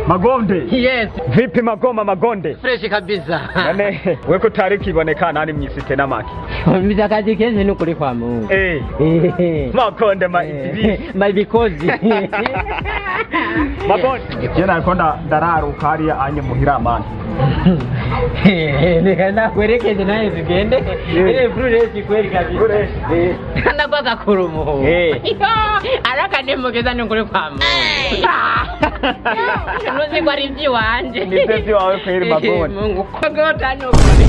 Magonde. Yes. Vipi Magoma Magonde? Fresh kabisa. Nane wewe ko tari kiboneka nani mwisite namaki. Mizakazi kenze nukuri kwa Mungu. Makonde mabikozi. Magonde. Jena konda ndararu kariya anye muhira amani. Nikaenda kuelekeza naye zigende. Ile prudence kweli kabisa. Kana baka kurumu. Araka nemogeza nukuri kwa Mungu. Nuzi kwa rinzi wanje. Nitezi wawe kweli Magonde. Mungu kogota nukuri.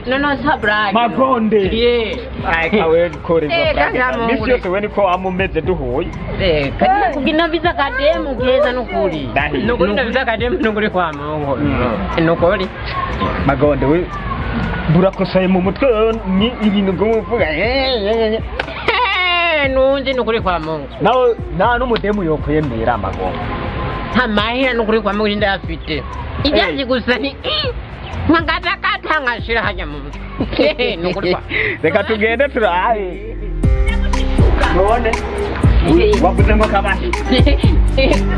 No sabra. Magonde. Ai kawe kore go. Misi yose weni ko amumeze duhuye. Kati kugina visa kademu keza nukuri. Nukuri na visa kademu nukuri kwa Mungu. Nukuri. Magonde we burakosaye mu mutwe ni ibintu ngomuvuga. Nunzi nukuri kwa Mungu. Nawe nta n'umudemu yokwemera Magonde. Hamahira nukuri kwa Mungu ndafite. Ijaji gusani. Ngakata ngashira hanya mu. Nukuri kwa. Reka tugende turaye. None wabuze ngo kabahi.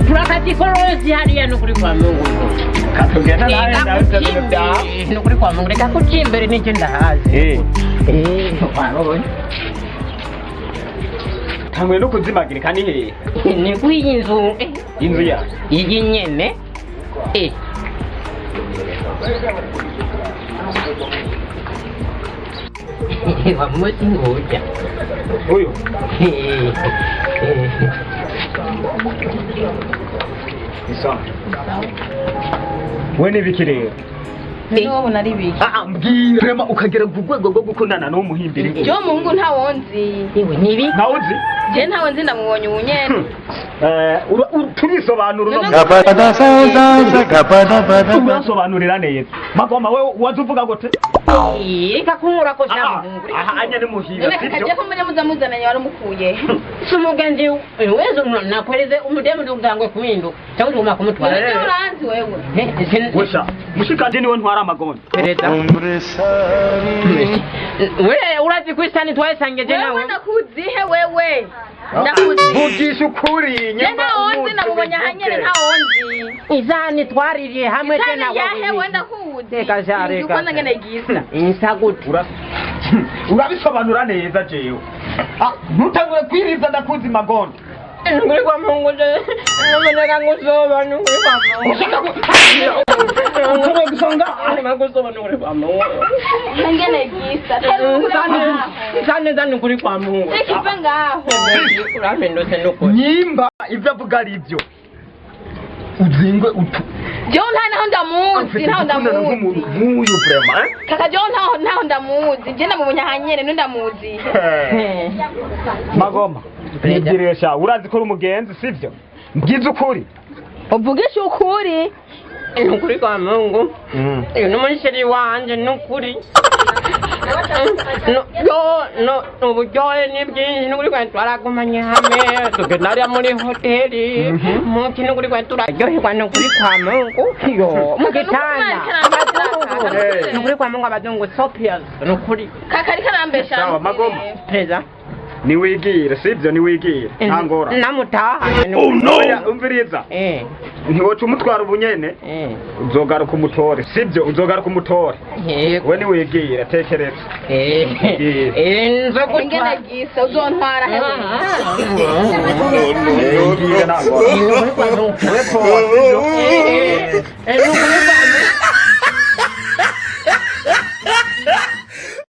Turakati korozi hariya nukuri kwa Mungu. Katugenda nawe ndabida. Nukuri kwa Mungu reka kucimbere n'icyo ndahazi. Warobonye. Tamwe no kuzimagirika ni hehe? Ni kuyinzu. Inzu ya. Iyi nyene. Wamuti ngoja. Huyo. Isa. Wene bikirero. Niwo nari biki. Mbwira ukagera ku rwego rwo gukundana no muhimbiri. Jo Mungu ntawonzi. Iwe nibi. Ntawonzi? Je ntawonzi ndamubonye ubunyene. Turisobanura no. Urasobanurira neza. Magoma wewe wazuvuga gute? Reka kunkura ko shamuhungu. Anya ni muhira sibyo. Nakaje ko muri muzamuzananye waramukuye. Sumugenzi wezo nakweleze umudemu ndangwe kumindu. Cyangwa uguma kumutwara. Uranzi wewe. Wesha. Mushikanje niwe ntwara Magonde. Pereza. Wewe urazi kwistani twasangeje nawe. Wewe nakuzihe wewe. Ndakuzi. Vugisha ukuri nyamba onzi namubonye hanyere ntawonzi. Izani twaririye hamwe tena wewe. Yahe wenda kuzi. Reka jareka. Ukona ngene gisa. Insaguti. Urabisobanura neza jewe. Ntutangure kwiriza ndakuzi Magonde. Nukuri kwa Mungu je. Namaneka ngusoba nukuri kwa Mungu. Nukuri kusonga. Nakusoba nukuri kwa Mungu. Ngene gisa. Zane nukuri kwa Mungu. Ekipe ngaho. Uramendo se nukuri. Nyimba ivyo avuga ari ivyo. Uzingwe utu. Jo ntaho ndamuzi, ntaho ndamuzi. Muyu vrema Kaka Jo ntaho ndamuzi. Je namubonye hanyere ndamuzi. Magoma. Nigiresha urazi ko umugenzi sivyo? Ngize ukuri. Uvugisha ukuri. Nukuri kwa Mungu. N'umusheri wanje nukuri. Uburyohe ni bwinshi nukuri kwa twaragumanye hamwe tugendariya muri hoteli muki nukuri kwa turaryoherwa nukuri kwa Mungu yo mugitanda nukuri kwa Mungu abazungu sopias nukuri kakari karambesha sawa Magoma peza niwigire sivyo niwigire ntangora namutaha umviriza ntiwoca umutwara ubunyene uzogaruka umutore sivyo uzogaruka umutore we niwigire tekereza nzo kugenda gisa uzontwara ngiye nangora